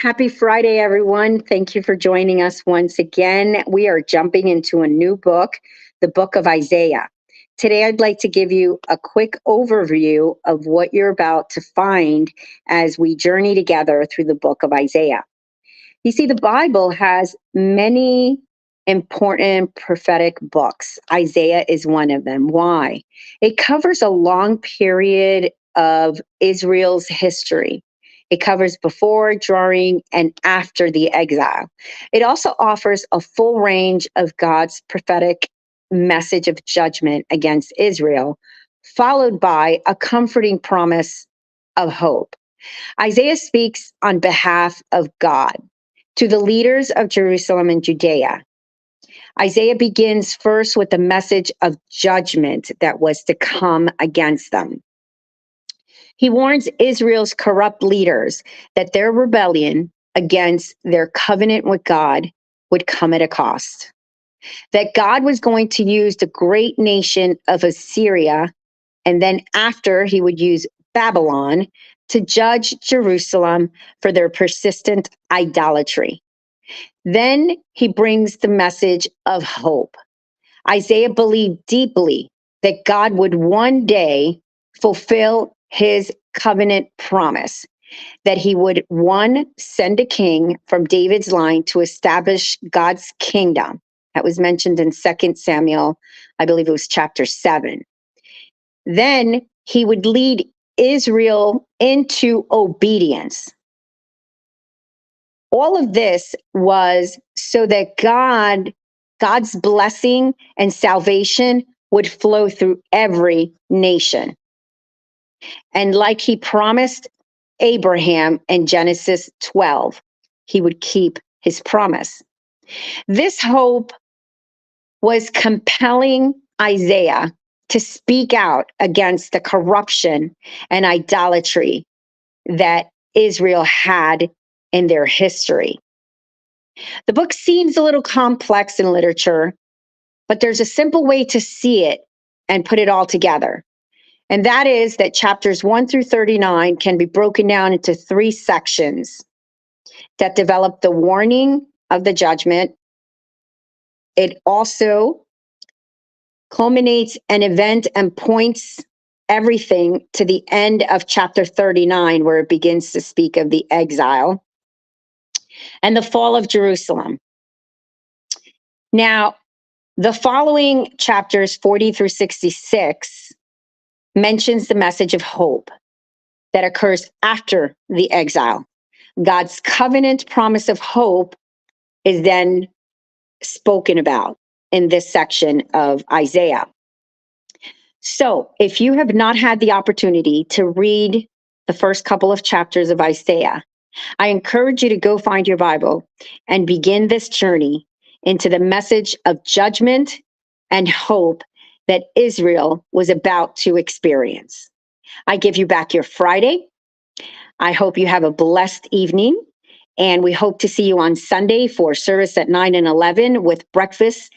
Happy Friday, everyone. Thank you for joining us once again. We are jumping into a new book, the book of Isaiah. Today, I'd like to give you a quick overview of what you're about to find as we journey together through the book of Isaiah. You see, the Bible has many important prophetic books. Isaiah is one of them. Why? It covers a long period of Israel's history. It covers before, during, and after the exile. It also offers a full range of God's prophetic message of judgment against Israel, followed by a comforting promise of hope. Isaiah speaks on behalf of God to the leaders of Jerusalem and Judea. Isaiah begins first with the message of judgment that was to come against them. He warns Israel's corrupt leaders that their rebellion against their covenant with God would come at a cost. That God was going to use the great nation of Assyria, and then after he would use Babylon to judge Jerusalem for their persistent idolatry. Then he brings the message of hope. Isaiah believed deeply that God would one day fulfill his covenant promise, that he would, one, send a king from David's line to establish God's kingdom. That was mentioned in 2 Samuel, I believe it was chapter 7. Then he would lead Israel into obedience. All of this was so that God's blessing and salvation would flow through every nation. And like he promised Abraham in Genesis 12, he would keep his promise. This hope was compelling Isaiah to speak out against the corruption and idolatry that Israel had in their history. The book seems a little complex in literature, but there's a simple way to see it and put it all together. And that is that chapters 1 through 39 can be broken down into 3 sections that develop the warning of the judgment. It also culminates an event and points everything to the end of chapter 39, where it begins to speak of the exile and the fall of Jerusalem. Now, the following chapters 40 through 66 mentions the message of hope that occurs after the exile. God's covenant promise of hope is then spoken about in this section of Isaiah. So, if you have not had the opportunity to read the first couple of chapters of Isaiah, I encourage you to go find your Bible and begin this journey into the message of judgment and hope that Israel was about to experience. I give you back your Friday. I hope you have a blessed evening, and we hope to see you on Sunday for service at 9 and 11 with breakfast